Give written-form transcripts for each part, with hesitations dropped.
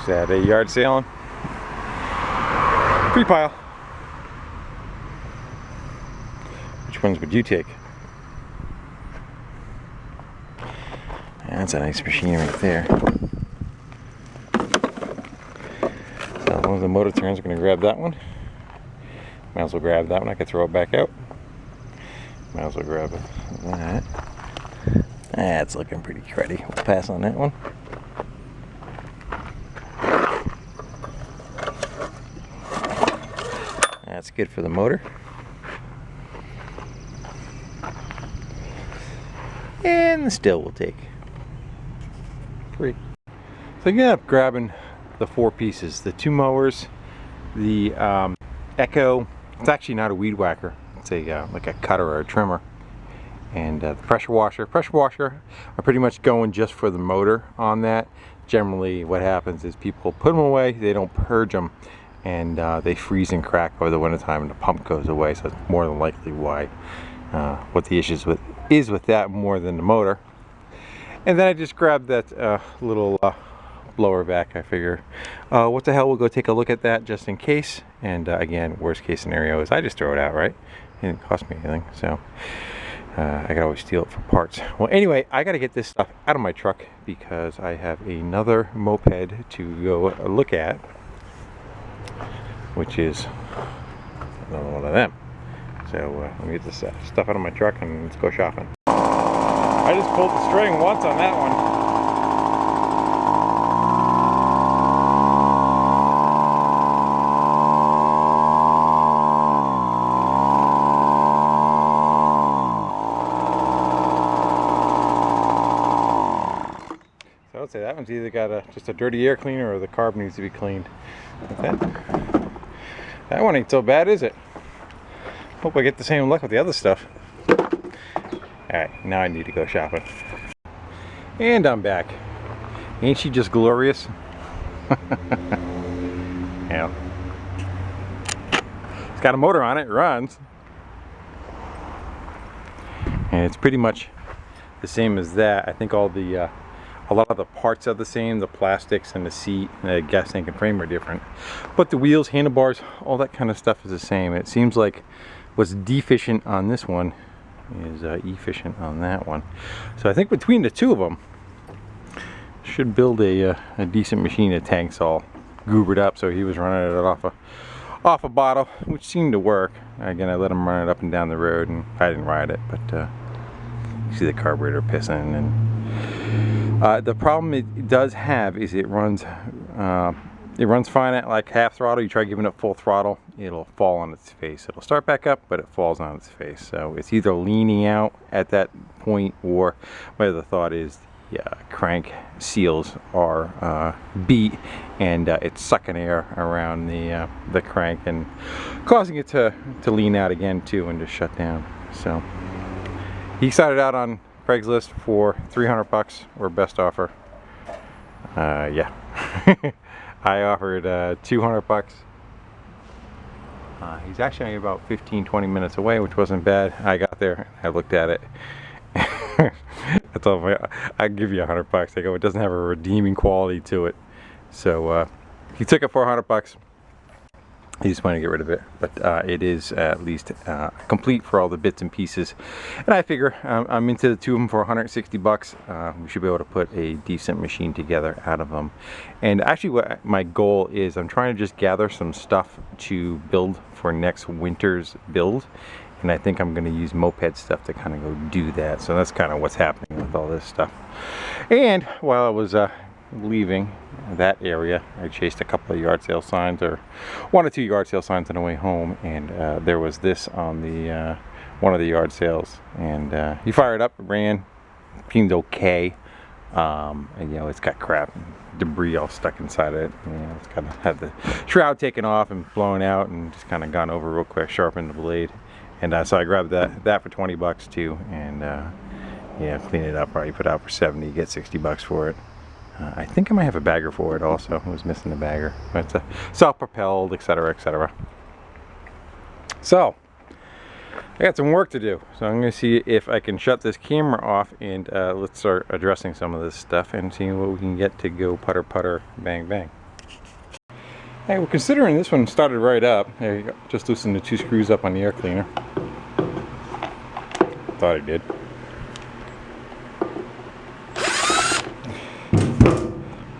Just at a yard sale. Free pile. Which ones would you take? That's a nice machine right there. So one of the motor turns, we're going to grab that one. Might as well grab that one. I could throw it back out. Might as well grab that. That's looking pretty cruddy. We'll pass on that one. That's good for the motor. And the still we'll take. 3. So I ended up grabbing the 4 pieces. The 2 mowers, the Echo. It's actually not a weed whacker. It's a like a cutter or a trimmer. And the pressure washer. Pressure washer are pretty much going just for the motor on that. Generally what happens is people put them away, they don't purge them, and they freeze and crack over the wintertime and the pump goes away. So it's more than likely why what the issue is with that more than the motor. And then I just grabbed that little blower vac. I figure what the hell, we'll go take a look at that just in case. And again, worst case scenario is I just throw it out, right? It didn't cost me anything, so I could always steal it for parts. Well, anyway, I got to get this stuff out of my truck because I have another moped to go look at, which is another one of them. So let me get this stuff out of my truck and let's go shopping. I just pulled the string once on that one. So I would say that one's either got just a dirty air cleaner or the carb needs to be cleaned. That one ain't so bad, is it? Hope I get the same luck with the other stuff. Alright, now I need to go shopping. And I'm back. Ain't she just glorious? Yeah. It's got a motor on it, it runs. And it's pretty much the same as that. I think all the a lot of the parts are the same. The plastics and the seat and the gas tank and frame are different. But the wheels, handlebars, all that kind of stuff is the same. It seems like what's deficient on this one is efficient on that one. So I think between the two of them should build a decent machine. The tank's all goobered up, so he was running it off a bottle, which seemed to work. Again, I let him run it up and down the road, and I didn't ride it, but you see the carburetor pissing. And the problem it does have is it runs fine at like half throttle. You try giving it full throttle, it'll fall on its face. It'll start back up, but it falls on its face. So it's either leaning out at that point, or my other thought is the crank seals are beat, and it's sucking air around the crank and causing it to lean out again too and to shut down. So he started out on Craigslist for 300 bucks, or best offer. Yeah. I offered 200 bucks. He's actually only about 15-20 minutes away, which wasn't bad. I got there, I looked at it. I told him, I'd give you 100 bucks. I go, it doesn't have a redeeming quality to it. So he took it for 100 bucks. He just wanted to get rid of it, but it is at least complete for all the bits and pieces. And I figure I'm into the two of them for 160 bucks. We should be able to put a decent machine together out of them. And actually what my goal is, I'm trying to just gather some stuff to build for next winter's build. And I think I'm going to use moped stuff to kind of go do that. So that's kind of what's happening with all this stuff. And while I was leaving that area, I chased a couple of yard sale signs, or 1 or 2 yard sale signs on the way home, and there was this on the one of the yard sales, and he fired up, ran, seemed okay. And you know, it's got crap and debris all stuck inside it. You know, it's kind of had the shroud taken off and blown out and just kind of gone over real quick, sharpened the blade. And so I grabbed that for 20 bucks too, and yeah, clean it up. Probably put out for 70, get 60 bucks for it. I think I might have a bagger for it also. I was missing the bagger. But it's a self-propelled, etc., etc. So I got some work to do. So I'm going to see if I can shut this camera off, and let's start addressing some of this stuff and seeing what we can get to go putter putter bang bang. Hey, well, considering this one started right up, there you go. Just loosened the 2 screws up on the air cleaner. Thought I did.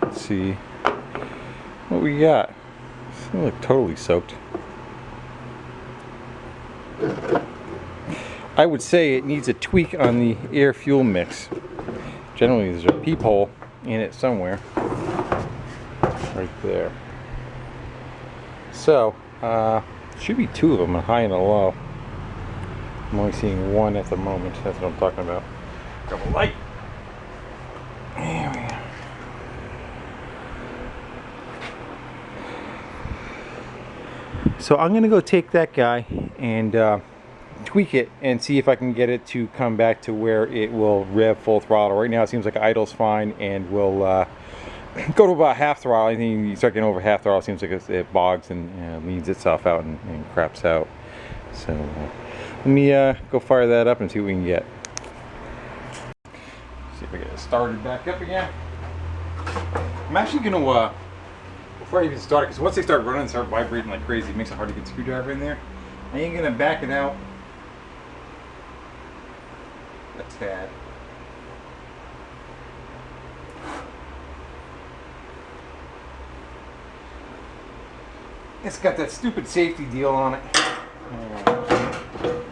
Let's see what we got. This look totally soaked. I would say it needs a tweak on the air fuel mix. Generally, there's a peephole in it somewhere. Right there. So, should be 2 of them, a high and a low. I'm only seeing 1 at the moment. That's what I'm talking about. Grab a light. There we go. So I'm gonna go take that guy and tweak it and see if I can get it to come back to where it will rev full throttle. Right now it seems like idle's fine and will go to about half throttle. I think you start getting over half throttle, it seems like it bogs and leans itself out and craps out. So let me go fire that up and see what we can get. See if I get it started back up again. I'm actually gonna before I even start it, because once they start running and start vibrating like crazy, it makes it hard to get the screwdriver in there. I ain't gonna back it out a tad. It's got that stupid safety deal on it.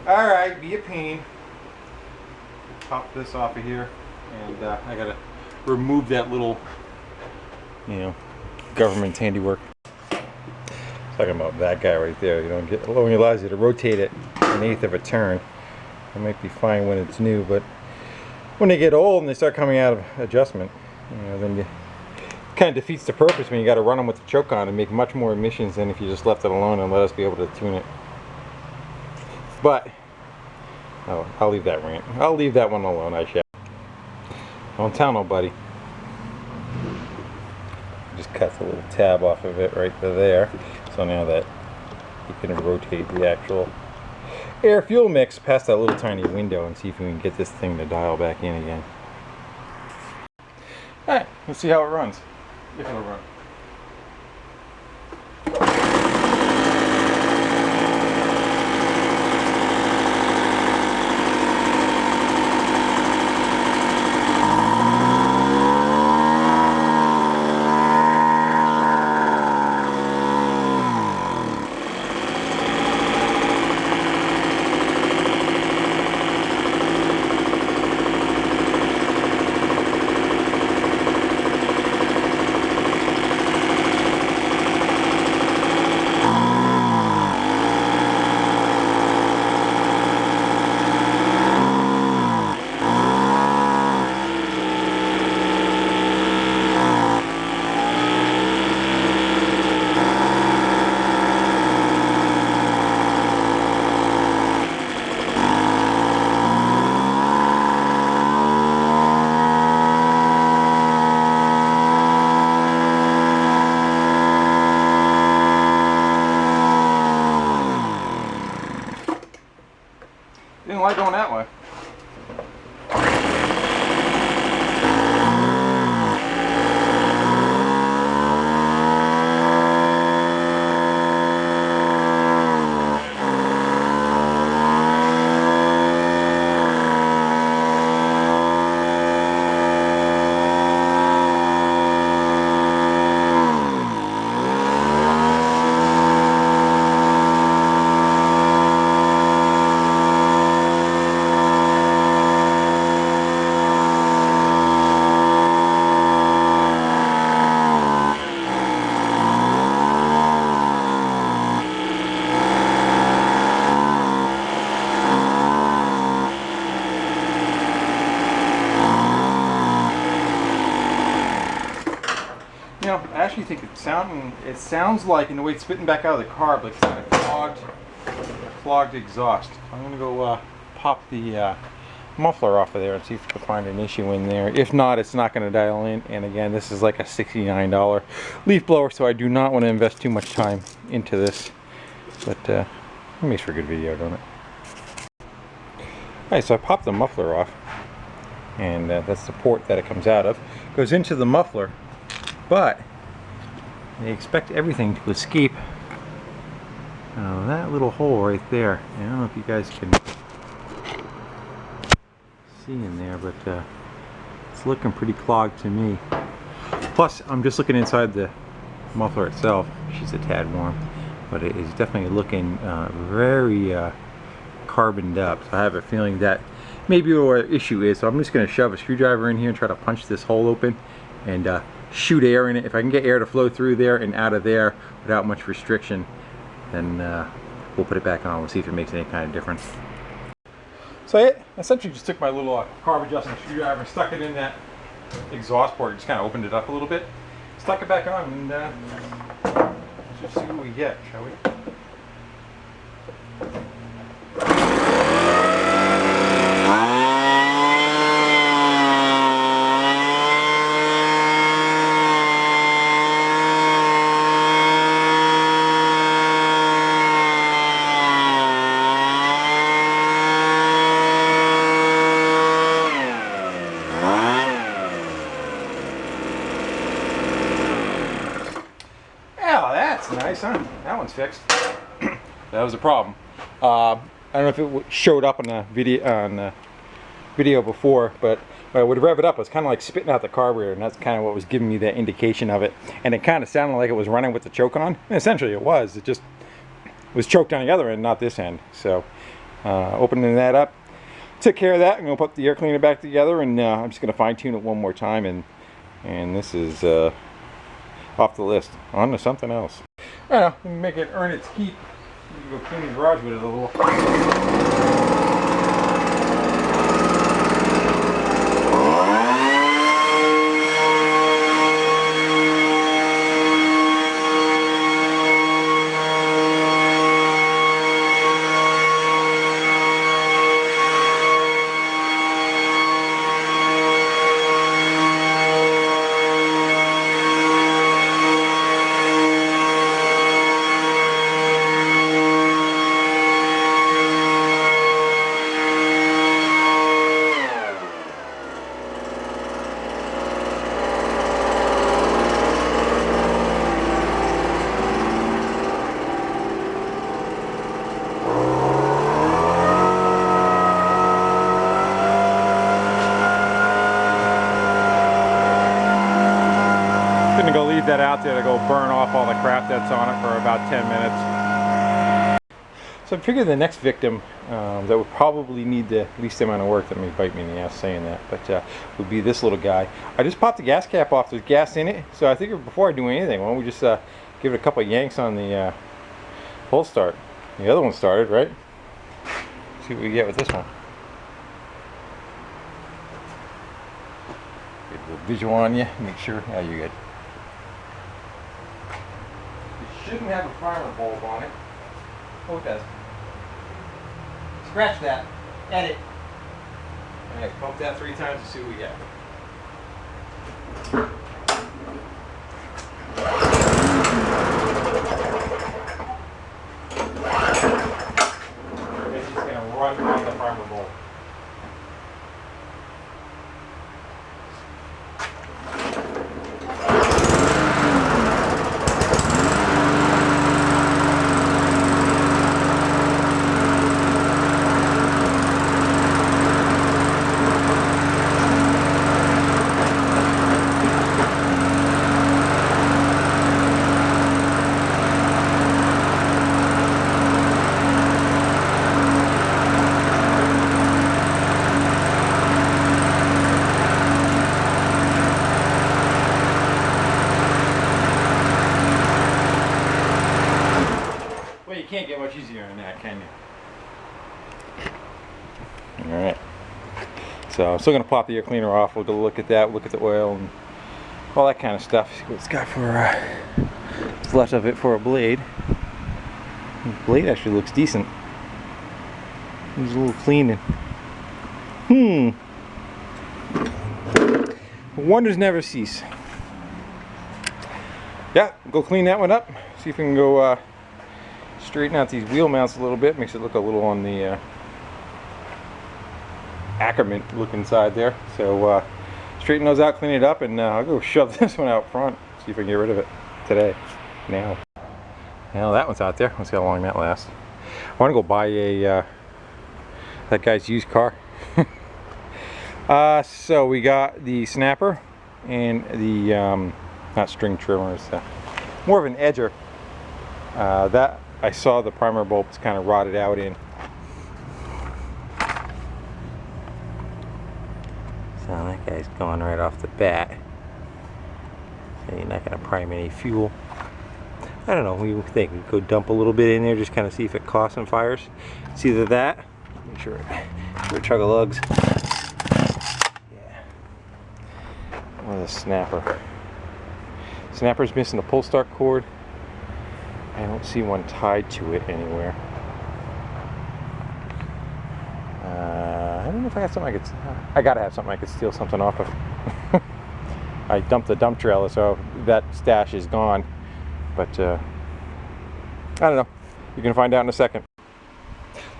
Alright, be a pain. Pop this off of here, and I gotta remove that little, you know, government handiwork. Talking about that guy right there, you know, it only allows you to rotate it 1/8 of a turn. It might be fine when it's new, but when they get old and they start coming out of adjustment, you know, then you kind of defeats the purpose when you got to run them with the choke on and make much more emissions than if you just left it alone and let us be able to tune it. But oh, I'll leave that rant. I'll leave that one alone. I shall. Don't tell nobody. Just cut the little tab off of it right there. So now that you can rotate the actual air fuel mix past that little tiny window and see if we can get this thing to dial back in again. Alright, let's see how it runs. If it'll run. Didn't like going that way. You know, I actually think it sounds like, in the way it's spitting back out of the carb, like it's got a clogged exhaust. I'm gonna go pop the muffler off of there and see if we can find an issue in there. If not, it's not gonna dial in. And again, this is like a $69 leaf blower, so I do not want to invest too much time into this. But it makes for a good video, don't it? Alright, so I popped the muffler off, and that's the port that it comes out of. Goes into the muffler. But They expect everything to escape that little hole right there. I don't know if you guys can see in there, but it's looking pretty clogged to me. Plus, I'm just looking inside the muffler itself. She's a tad warm, but it is definitely looking very carboned up. So I have a feeling that maybe what the issue is. So I'm just going to shove a screwdriver in here and try to punch this hole open and shoot air in it. If I can get air to flow through there and out of there without much restriction, then we'll put it back on. We'll see if it makes any kind of difference. So I essentially just took my little carb adjustment screwdriver and stuck it in that exhaust port. Just kind of opened it up a little bit, stuck it back on, and let's just see what we get, shall we? Nice, huh? That one's fixed. That was a problem. I don't know if it showed up on the video before, but when I would rev it up, it was kind of like spitting out the carburetor, and that's kind of what was giving me that indication of it. And it kind of sounded like it was running with the choke on. And essentially, it was. It just was choked on the other end, not this end. So, opening that up, took care of that. I'm gonna put the air cleaner back together, and I'm just gonna fine tune it one more time. And this is off the list. On to something else. I don't know, make it earn its keep. You can go clean the garage with it a little. That out there to go burn off all the crap that's on it for about 10 minutes. So I figured the next victim that would probably need the least amount of work, that may bite me in the ass saying that, but would be this little guy. I just popped the gas cap off. There's gas in it, so I figured before I do anything, why don't we just give it a couple of yanks on the pull start. The other one started, right? See what we get with this one. Get a little visual on you, make sure. Yeah, you're good. Shouldn't have a primer bulb on it. Oh, it does. Scratch that. Edit. Alright, pump that 3 times to see what we get. It's just going to run on the primer bulb. Can't get much easier than that, can you? Alright. So I'm still going to pop the air cleaner off. We'll go look at that, look at the oil and all that kind of stuff. See what it's got for what's left of it for a blade. The blade actually looks decent. Needs a little cleaning. Wonders never cease. Yeah, go clean that one up. See if we can go straighten out these wheel mounts a little bit. Makes it look a little on the Ackerman look inside there. So straighten those out, clean it up, and I'll go shove this one out front. See if I can get rid of it. today. Now that one's out there. Let's see how long that lasts. I want to go buy a that guy's used car. So we got the snapper and the not string trimmer, it's more of an edger. That I saw the primer bulbs kind of rotted out in. So that guy's gone right off the bat. So you're not going to prime any fuel. I don't know, what do you think? We go dump a little bit in there, just kind of see if it coughs and fires. It's either that, make sure it chug-a-lugs. Yeah. Or the snapper. Snapper's missing a pull start cord. I don't see one tied to it anywhere. I don't know if I got something I gotta have something I could steal something off of. I dumped the dump trailer, so that stash is gone. But I don't know. You can find out in a second.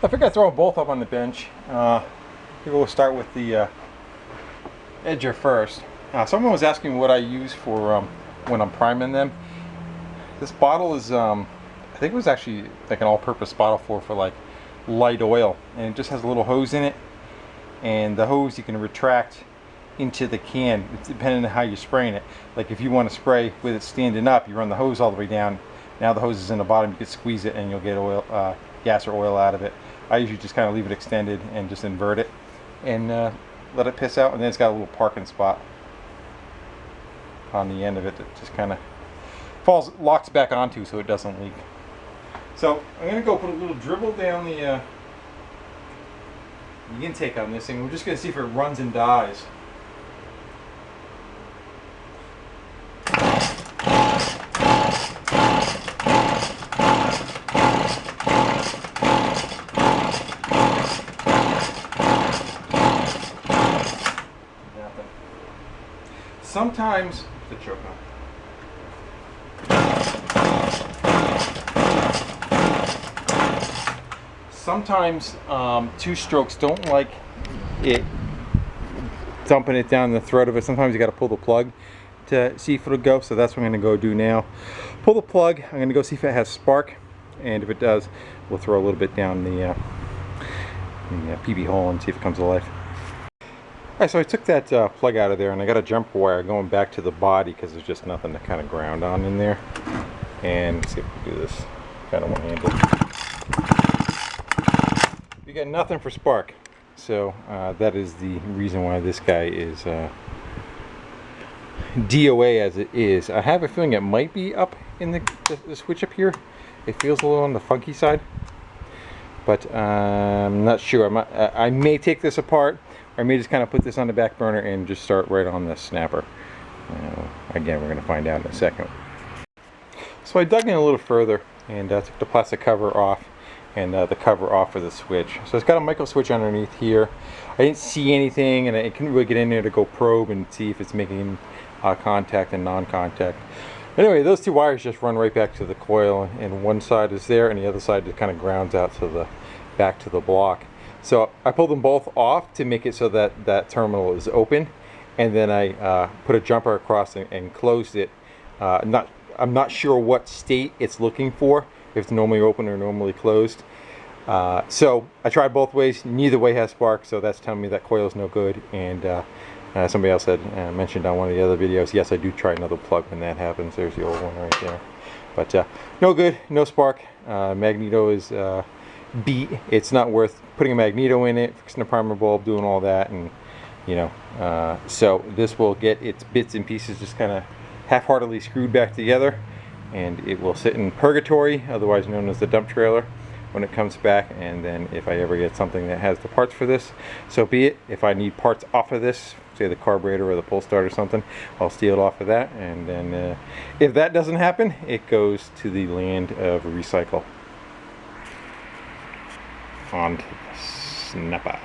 I figured I'd throw them both up on the bench. Maybe we'll start with the edger first. Someone was asking what I use for when I'm priming them. This bottle is, I think it was actually like an all-purpose bottle for like light oil, and it just has a little hose in it, and the hose you can retract into the can. It's depending on how you're spraying it. Like if you want to spray with it standing up, you run the hose all the way down. Now the hose is in the bottom, you can squeeze it and you'll get oil, gas or oil out of it. I usually just kind of leave it extended and just invert it and let it piss out, and then it's got a little parking spot on the end of it that just kind of locks back onto so it doesn't leak. So I'm going to go put a little dribble down the intake on this thing. We're just going to see if it runs and dies. Nothing. Sometimes the choke on. Sometimes two strokes don't like it dumping it down the throat of it. Sometimes you got to pull the plug to see if it'll go, so that's what I'm going to go do now. Pull the plug. I'm going to go see if it has spark, and if it does, we'll throw a little bit down the PB hole and see if it comes to life. Alright, so I took that plug out of there, and I got a jumper wire going back to the body because there's just nothing to kind of ground on in there. And let's see if we can do this kind of one-handed. You got nothing for spark, so that is the reason why this guy is DOA as it is. I have a feeling it might be up in the switch up here. It feels a little on the funky side, but I'm not sure. I may take this apart, or I may just kind of put this on the back burner and just start right on the snapper. Again, we're going to find out in a second. So I dug in a little further and took the plastic cover off and the cover off of the switch. So it's got a micro switch underneath here. I didn't see anything, and I couldn't really get in there to go probe and see if it's making contact and non-contact. Anyway, those two wires just run right back to the coil, and one side is there and the other side just kind of grounds out to the back to the block. So I pulled them both off to make it so that that terminal is open, and then I put a jumper across and closed it. I'm not sure what state it's looking for, if it's normally open or normally closed. So I tried both ways. Neither way has spark, so that's telling me that coil is no good. And somebody else had mentioned on one of the other videos, yes, I do try another plug when that happens. There's the old one right there. But no good, no spark. Magneto is beat. It's not worth putting a magneto in it, fixing a primer bulb, doing all that, and you know. So this will get its bits and pieces just kind of half-heartedly screwed back together, and it will sit in purgatory, otherwise known as the dump trailer, when it comes back. And then if I ever get something that has the parts for this, so be it. If I need parts off of this, say the carburetor or the pull start or something, I'll steal it off of that. And then if that doesn't happen, it goes to the land of recycle. On to the snapper.